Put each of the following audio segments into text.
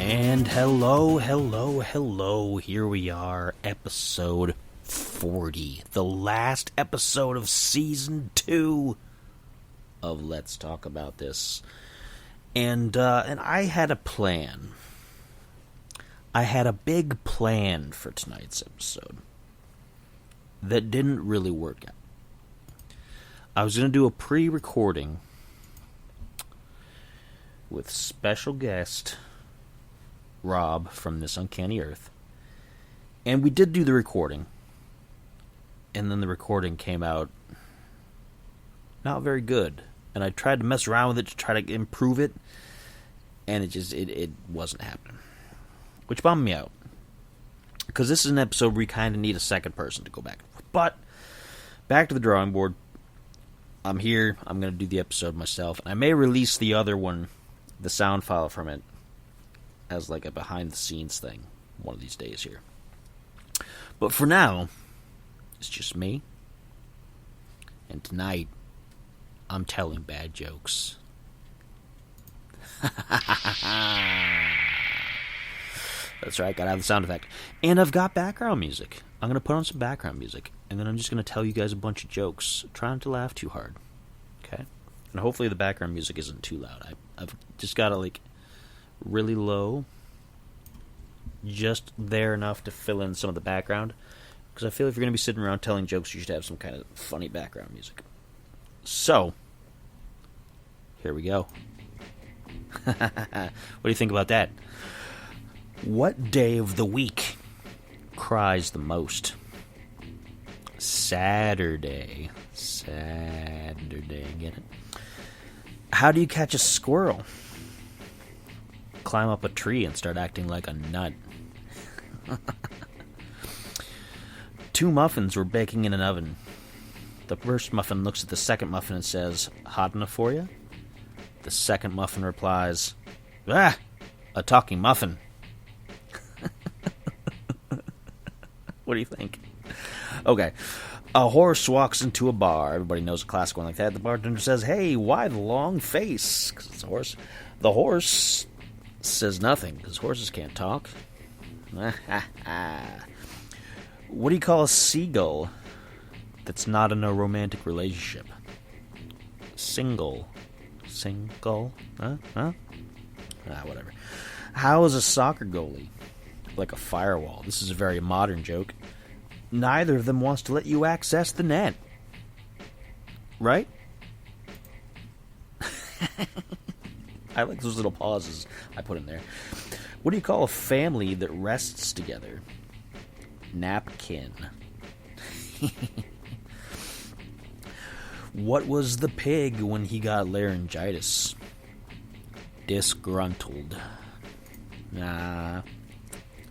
And hello. Here we are, episode 40. The last episode of season 2 of Let's Talk About This. And I had a plan. I had a big plan for tonight's episode that didn't really work out. I was going to do a pre-recording with special guest Rob from This Uncanny Earth. And we did do the recording. And then the recording came out not very good. And I tried to mess around with it to try to improve it. And it wasn't happening. Which bummed me out. Because this is an episode where we kind of need a second person to go back and forth. But, back to the drawing board. I'm here. I'm going to do the episode myself. And I may release the other one, the sound file from it, as like a behind-the-scenes thing one of these days here. But for now, it's just me. And tonight, I'm telling bad jokes. That's right, gotta have the sound effect. And I've got background music. I'm gonna put on some background music. And then I'm just gonna tell you guys a bunch of jokes. Try not to laugh too hard. Okay? And hopefully the background music isn't too loud. I've just got it, like, really low. Just there enough to fill in some of the background. Because I feel if you're going to be sitting around telling jokes, you should have some kind of funny background music. So, here we go. What do you think about that? What day of the week cries the most? Saturday. Get it? How do you catch a squirrel? Climb up a tree and start acting like a nut. 2 muffins were baking in an oven. The first muffin looks at the second muffin and says, "Hot enough for you?" The second muffin replies, "Ah, a talking muffin." What do you think? Okay. A horse walks into a bar. Everybody knows a classic one like that. The bartender says, "Hey, why the long face?" Because it's a horse. The horse says nothing, because horses can't talk. What do you call a seagull that's not in a romantic relationship? Single. Huh? Whatever. How is a soccer goalie? Like a firewall. This is a very modern joke. Neither of them wants to let you access the net. Right? I like those little pauses I put in there. What do you call a family that rests together? Napkin. What was the pig when he got laryngitis? Disgruntled. Nah.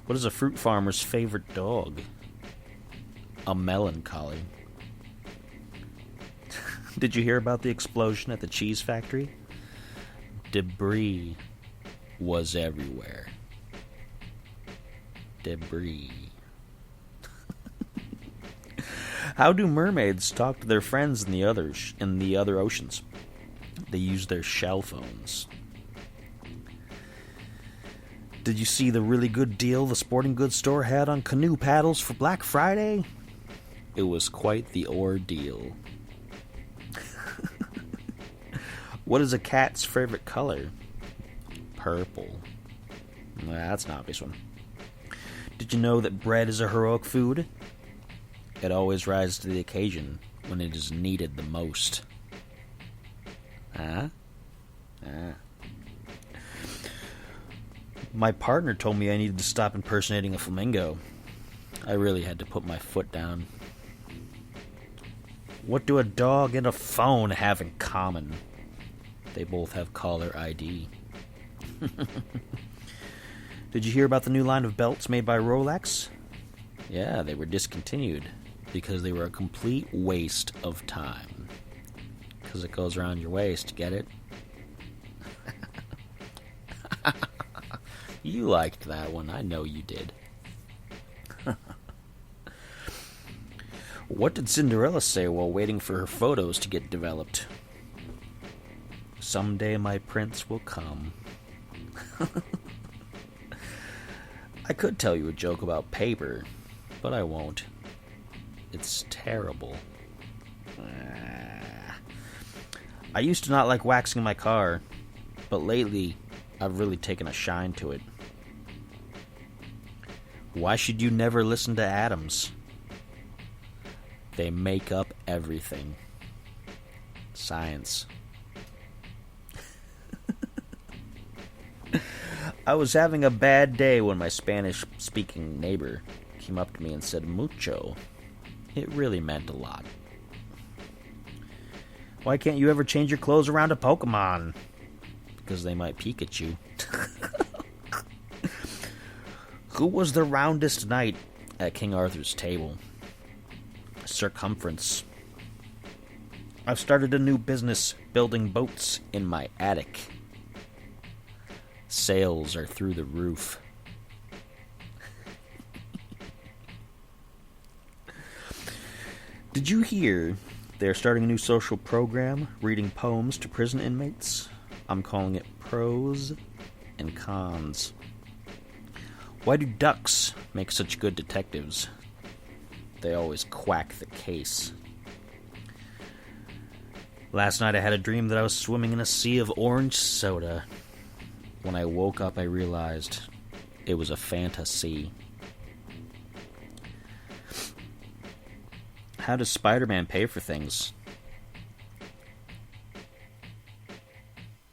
What is a fruit farmer's favorite dog? A melancholy. Did you hear about the explosion at the cheese factory? Debris was everywhere. Debris. How do mermaids talk to their friends in the other oceans? They use their shell phones. Did you see the really good deal the sporting goods store had on canoe paddles for Black Friday? It was quite the ordeal. What is a cat's favorite color? Purple. That's an obvious one. Did you know that bread is a heroic food? It always rises to the occasion when it is needed the most. My partner told me I needed to stop impersonating a flamingo. I really had to put my foot down. What do a dog and a phone have in common? They both have caller ID. Did you hear about the new line of belts made by Rolex? Yeah, they were discontinued because they were a complete waste of time. Because it goes around your waist, get it? You liked that one, I know you did. What did Cinderella say while waiting for her photos to get developed? Someday my prince will come. I could tell you a joke about paper, but I won't. It's terrible. I used to not like waxing my car, but lately I've really taken a shine to it. Why should you never listen to atoms? They make up everything. Science. I was having a bad day when my Spanish-speaking neighbor came up to me and said mucho. It really meant a lot. Why can't you ever change your clothes around a Pokemon? Because they might peek at you. Who was the roundest knight at King Arthur's table? Circumference. I've started a new business building boats in my attic. Sales are through the roof. Did you hear they're starting a new social program, reading poems to prison inmates? I'm calling it Pros and Cons. Why do ducks make such good detectives? They always quack the case. Last night I had a dream that I was swimming in a sea of orange soda. When I woke up, I realized it was a fantasy. How does Spider-Man pay for things?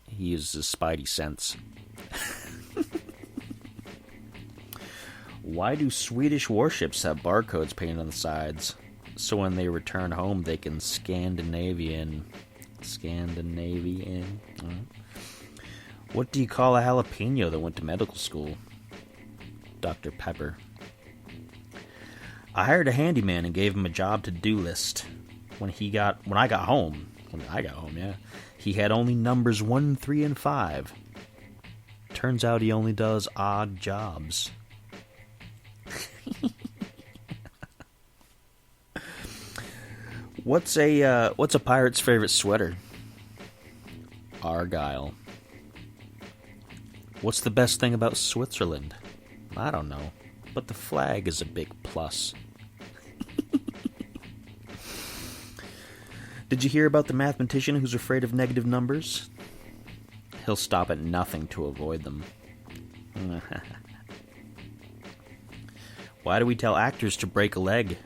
He uses his spidey sense. Why do Swedish warships have barcodes painted on the sides? So when they return home, they can Scandinavian. What do you call a jalapeno that went to medical school? Dr. Pepper. I hired a handyman and gave him a job to-do list. When I got home, he had only numbers 1, 3, and 5. Turns out he only does odd jobs. What's a pirate's favorite sweater? Argyle. What's the best thing about Switzerland? I don't know, but the flag is a big plus. Did you hear about the mathematician who's afraid of negative numbers? He'll stop at nothing to avoid them. Why do we tell actors to break a leg?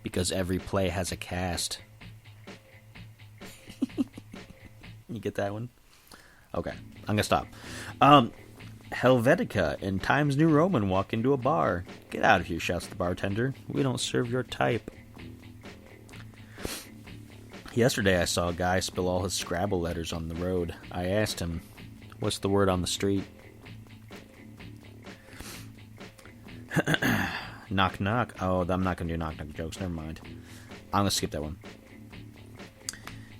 Because every play has a cast. You get that one? Okay, I'm gonna stop. Helvetica and Times New Roman walk into a bar. Get out of here, shouts the bartender. We don't serve your type. Yesterday I saw a guy spill all his Scrabble letters on the road. I asked him, what's the word on the street? Knock knock. Oh, I'm not going to do knock knock jokes. Never mind. I'm going to skip that one.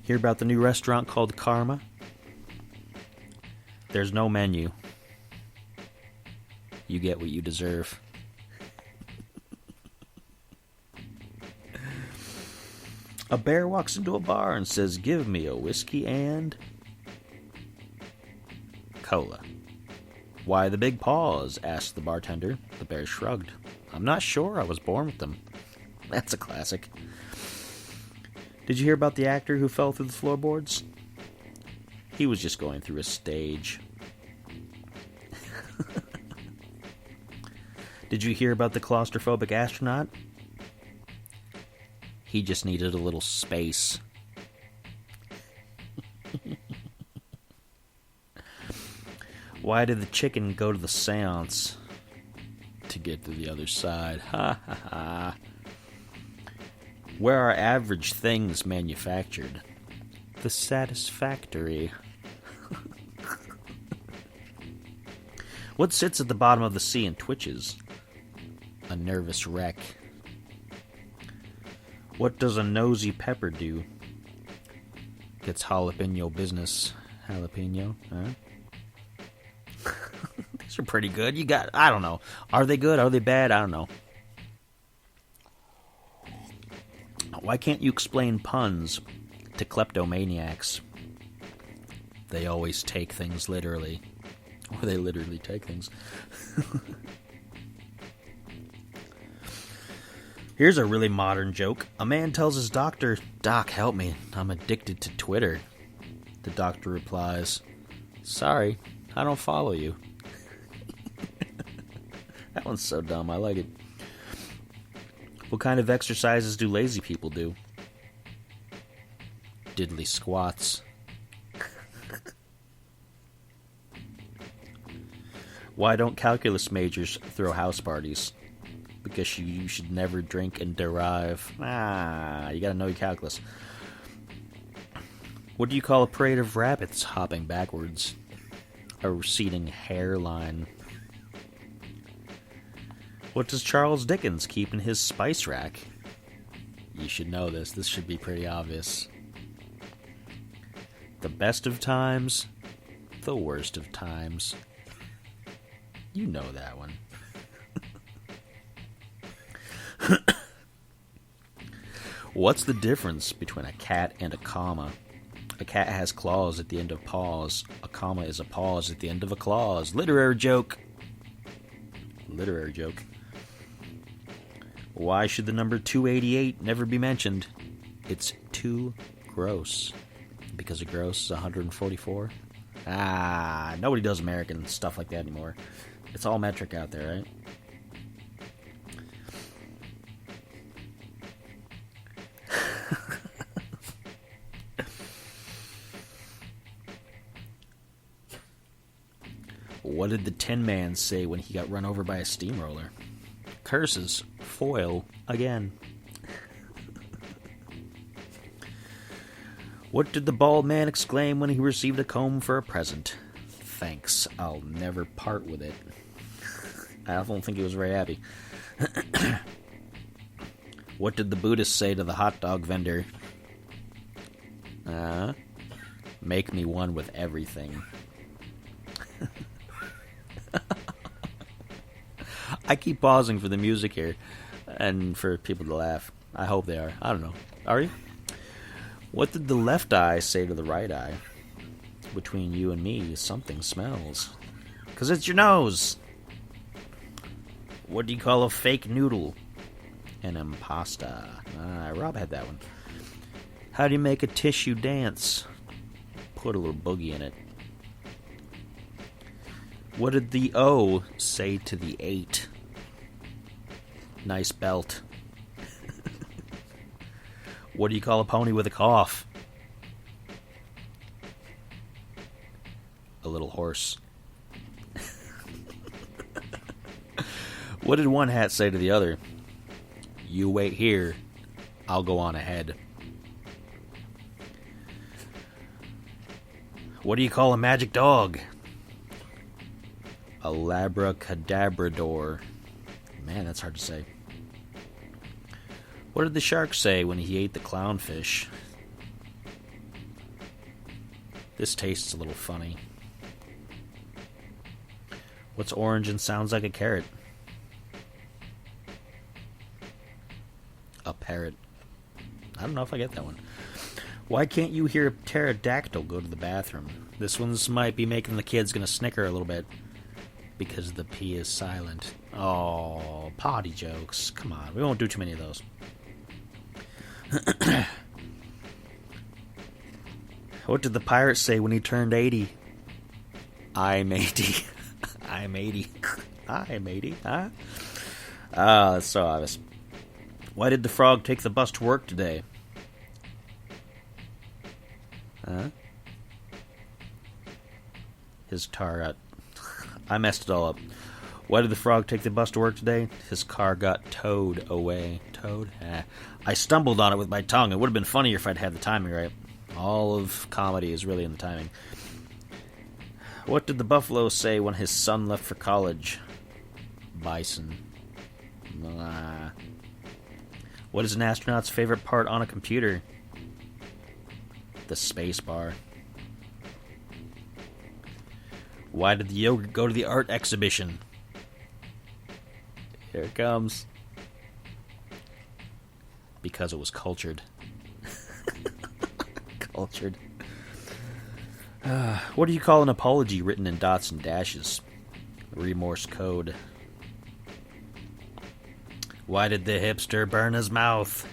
Hear about the new restaurant called Karma? There's no menu. You get what you deserve. A bear walks into a bar and says, "Give me a whiskey and cola." "Why the big paws?" asked the bartender. The bear shrugged. "I'm not sure. I was born with them." That's a classic. Did you hear about the actor who fell through the floorboards? He was just going through a stage. Did you hear about the claustrophobic astronaut? He just needed a little space. Why did the chicken go to the seance? To get to the other side. Ha ha ha. Where are average things manufactured? The Satisfactory. What sits at the bottom of the sea and twitches? A nervous wreck. What does a nosy pepper do? Gets jalapeno business. Jalapeno, huh? These are pretty good. I don't know. Are they good? Are they bad? I don't know. Why can't you explain puns to kleptomaniacs? They always take things literally. Or they literally take things. Here's a really modern joke. A man tells his doctor, "Doc, help me. I'm addicted to Twitter." The doctor replies, "Sorry, I don't follow you." That one's so dumb. I like it. What kind of exercises do lazy people do? Diddly squats. Why don't calculus majors throw house parties? Because you should never drink and derive. You gotta know your calculus. What do you call a parade of rabbits hopping backwards? A receding hairline. What does Charles Dickens keep in his spice rack? You should know this. This should be pretty obvious. The best of times, the worst of times. You know that one. What's the difference between a cat and a comma? A cat has claws at the end of paws. A comma is a pause at the end of a clause. Literary joke. Literary joke. Why should the number 288 never be mentioned? It's too gross. Because a gross is 144? Nobody does American stuff like that anymore. It's all metric out there, right? What did the Tin Man say when he got run over by a steamroller? Curses. Foil again. What did the bald man exclaim when he received a comb for a present? Thanks, I'll never part with it. I don't think he was very happy. What did the Buddhist say to the hot dog vendor? Make me one with everything. I keep pausing for the music here and for people to laugh. I hope they are. I don't know. Are you? What did the left eye say to the right eye? Between you and me, something smells. 'Cause it's your nose. What do you call a fake noodle? An impasta. Rob had that one. How do you make a tissue dance? Put a little boogie in it. What did the O say to the 8? Nice belt. What do you call a pony with a cough? A little horse. What did one hat say to the other? You wait here, I'll go on ahead. What do you call a magic dog? A labracadabrador. Man, that's hard to say. What did the shark say when he ate the clownfish? This tastes a little funny. What's orange and sounds like a carrot? A parrot. I don't know if I get that one. Why can't you hear a pterodactyl go to the bathroom? This one's might be making the kids gonna snicker a little bit. Because the P is silent. Oh, potty jokes. Come on, we won't do too many of those. What did the pirate say when he turned 80? I'm 80. I'm 80. I'm 80. Huh? That's so obvious. Why did the frog take the bus to work today? His car got... I messed it all up. Why did the frog take the bus to work today? His car got towed away. Towed? I stumbled on it with my tongue. It would have been funnier if I'd had the timing right. All of comedy is really in the timing. What did the buffalo say when his son left for college? Bison. What is an astronaut's favorite part on a computer? The space bar. Why did the yogurt go to the art exhibition? Here it comes. Because it was cultured. Cultured. What do you call an apology written in dots and dashes? Remorse code. Why did the hipster burn his mouth?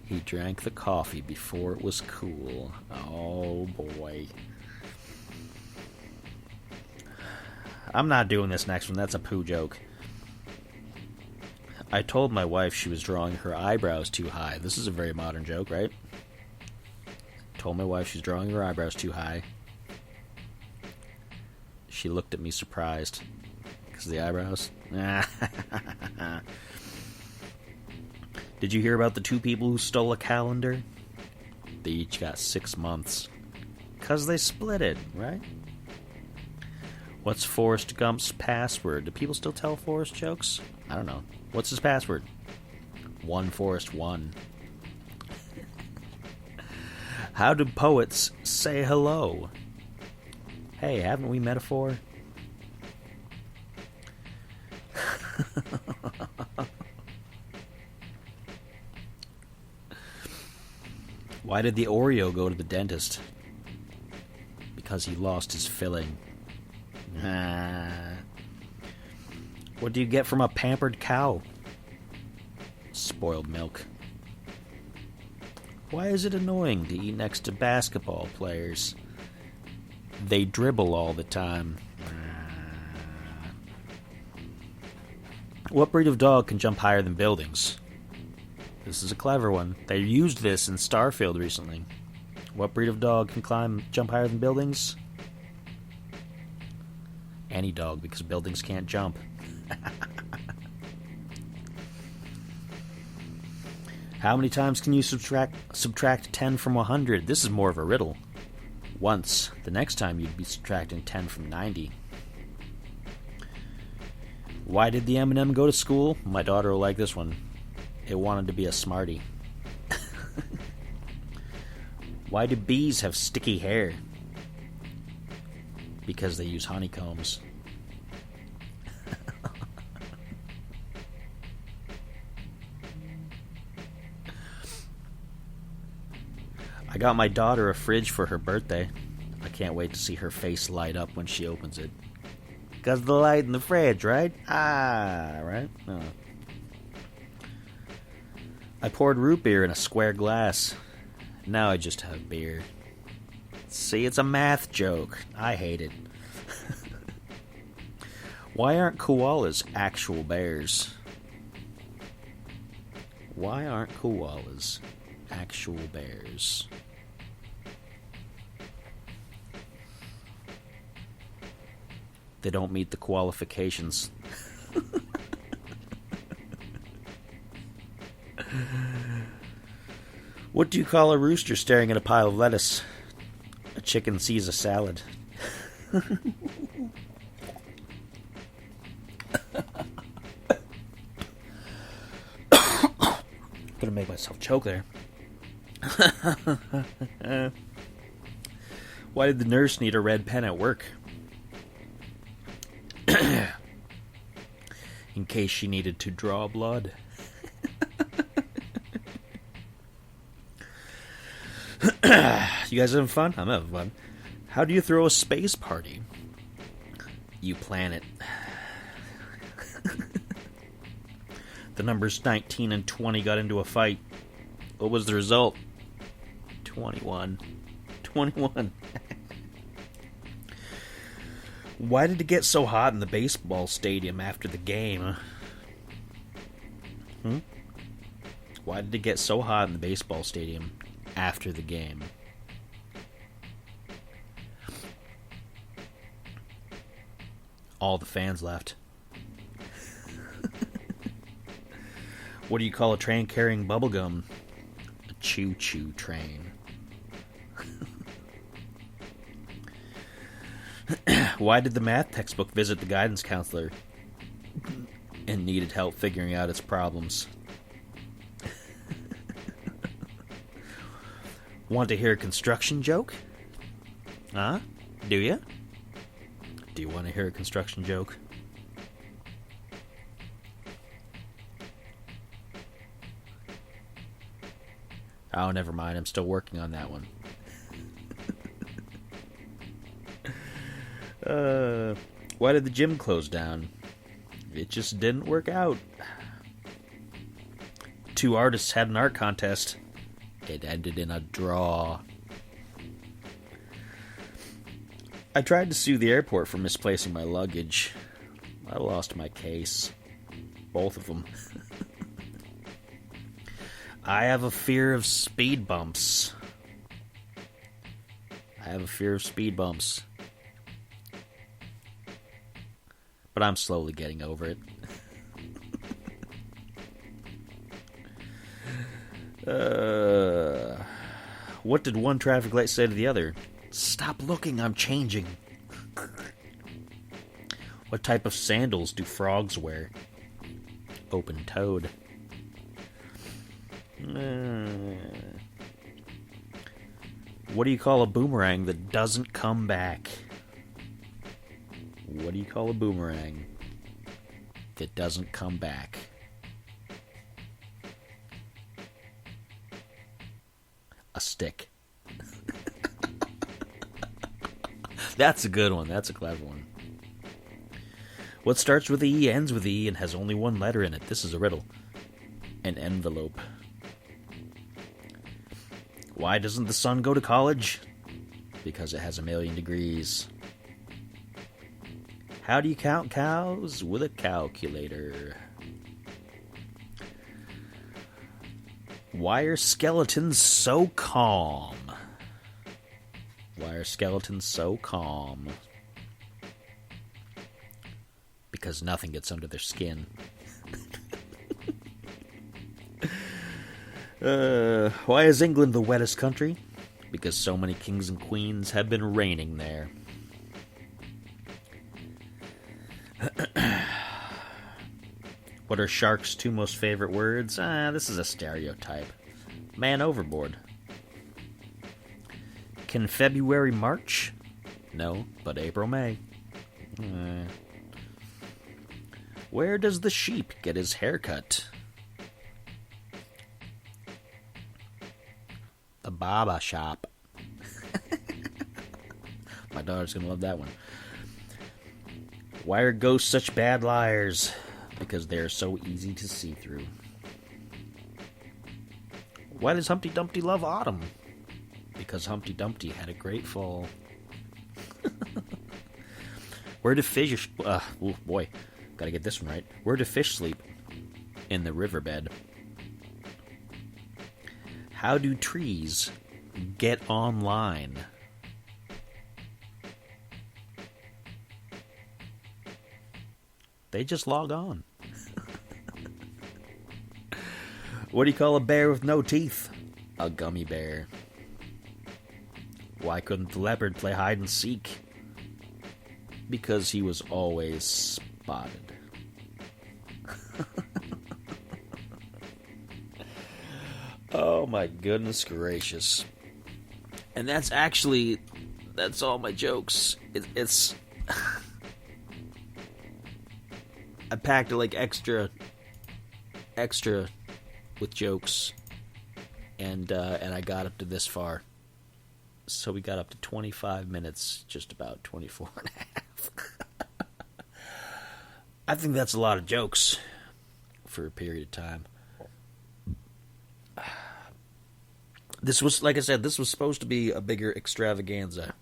He drank the coffee before it was cool. Oh boy. I'm not doing this next one. That's a poo joke. I told my wife she was drawing her eyebrows too high. This is a very modern joke, right? Told my wife she's drawing her eyebrows too high. She looked at me surprised. Because of the eyebrows? Did you hear about the two people who stole a calendar? They each got 6 months. Because they split it, right? What's Forrest Gump's password? Do people still tell Forrest jokes? I don't know. What's his password? One Forrest one. How do poets say hello? Hey, haven't we met before? Why did the Oreo go to the dentist? Because he lost his filling. What do you get from a pampered cow? Spoiled milk. Why is it annoying to eat next to basketball players? They dribble all the time. What breed of dog can jump higher than buildings? This is a clever one. They used this in Starfield recently. What breed of dog can jump higher than buildings? Any dog, because buildings can't jump. How many times can you subtract 10 from 100? This is more of a riddle. Once. The next time you'd be subtracting 10 from 90. Why did the M&M go to school? My daughter will like this one. It wanted to be a smarty. Why do bees have sticky hair? Because they use honeycombs. I got my daughter a fridge for her birthday. I can't wait to see her face light up when she opens it. Because the light in the fridge, right? Right? Oh. I poured root beer in a square glass. Now I just have beer. See, it's a math joke. I hate it. Why aren't koalas actual bears? Why aren't koalas actual bears? They don't meet the qualifications. What do you call a rooster staring at a pile of lettuce? A chicken sees a salad. Gonna make myself choke there. Why did the nurse need a red pen at work? In case she needed to draw blood. You guys having fun? I'm having fun. How do you throw a space party? You plan it. The numbers 19 and 20 got into a fight. What was the result? 21. 21. Why did it get so hot in the baseball stadium after the game? Why did it get so hot in the baseball stadium after the game? All the fans left. What do you call a train carrying bubblegum? A choo-choo train. Why did the math textbook visit the guidance counselor and needed help figuring out its problems? Want to hear a construction joke? Huh? Do you? Do you want to hear a construction joke? Oh, never mind. I'm still working on that one. Why did the gym close down? It just didn't work out. 2 artists had an art contest. It ended in a draw. I tried to sue the airport for misplacing my luggage. I lost my case. Both of them. I have a fear of speed bumps. But I'm slowly getting over it. What did one traffic light say to the other? Stop looking, I'm changing. What type of sandals do frogs wear? Open-toed. What do you call a boomerang that doesn't come back? What do you call a boomerang that doesn't come back? A stick. That's a good one. That's a clever one. What starts with E, ends with E, and has only one letter in it? This is a riddle. An envelope. Why doesn't the sun go to college? Because it has 1,000,000 degrees. How do you count cows? With a calculator. Why are skeletons so calm? Why are skeletons so calm? Because nothing gets under their skin. Why is England the wettest country? Because so many kings and queens have been reigning there. What are sharks' 2 most favorite words? This is a stereotype. Man overboard. Can February March? No, but April May. Where does the sheep get his haircut? The barber shop. My daughter's gonna love that one. Why are ghosts such bad liars? Because they're so easy to see through. Why does Humpty Dumpty love autumn? Because Humpty Dumpty had a great fall. Where do fish... oh boy, gotta get this one right. Where do fish sleep? In the riverbed. How do trees get online? They just log on. What do you call a bear with no teeth? A gummy bear. Why couldn't the leopard play hide and seek? Because he was always spotted. Oh my goodness gracious. And that's all my jokes. It's I packed like extra with jokes, and I got up to this far. So we got up to 25 minutes, just about 24 and a half. I think that's a lot of jokes for a period of time. This was, like I said, this was supposed to be a bigger extravaganza,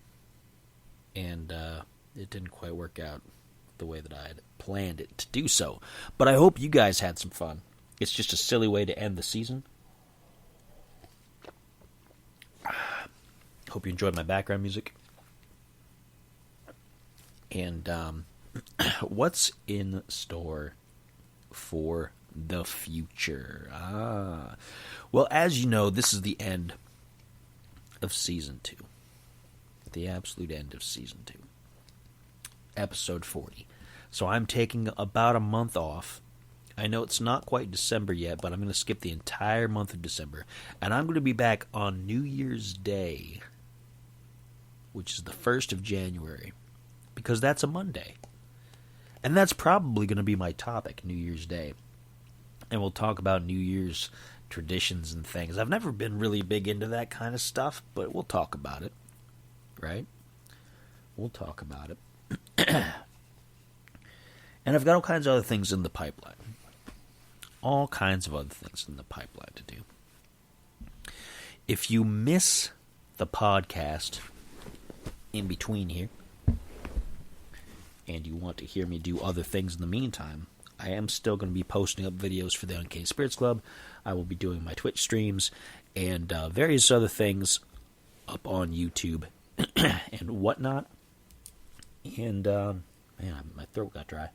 and it didn't quite work out the way that I had planned it to do so. But I hope you guys had some fun. It's just a silly way to end the season. Hope you enjoyed my background music. And what's in store for the future? Well, as you know, this is the end of Season 2. The absolute end of Season 2. Episode 40. So I'm taking about a month off. I know it's not quite December yet, but I'm going to skip the entire month of December. And I'm going to be back on New Year's Day, which is the 1st of January, because that's a Monday. And that's probably going to be my topic, New Year's Day. And we'll talk about New Year's traditions and things. I've never been really big into that kind of stuff, but we'll talk about it, right? We'll talk about it. And I've got all kinds of other things in the pipeline. All kinds of other things in the pipeline to do. If you miss the podcast in between here, and you want to hear me do other things in the meantime, I am still going to be posting up videos for the Uncanny Spirits Club. I will be doing my Twitch streams and various other things up on YouTube and whatnot. And, man, my throat got dry.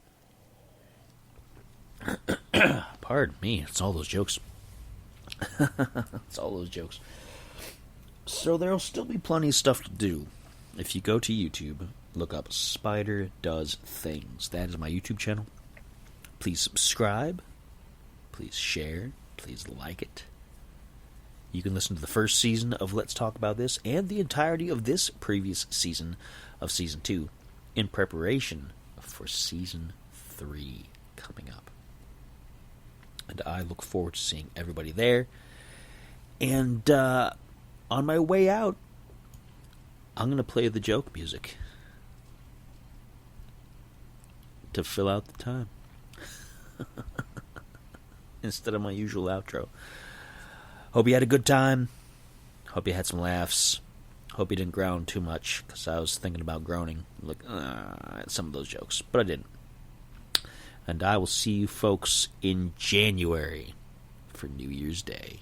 Pardon me, it's all those jokes. It's all those jokes. So there'll still be plenty of stuff to do. If you go to YouTube, look up Spider Does Things. That is my YouTube channel. Please subscribe. Please share. Please like it. You can listen to the first season of Let's Talk About This and the entirety of this previous season of Season 2 in preparation for Season 3 coming up. And I look forward to seeing everybody there. And on my way out, I'm going to play the joke music to fill out the time instead of my usual outro. Hope you had a good time. Hope you had some laughs. Hope you didn't groan too much, because I was thinking about groaning like some of those jokes, but I didn't. And I will see you folks in January for New Year's Day.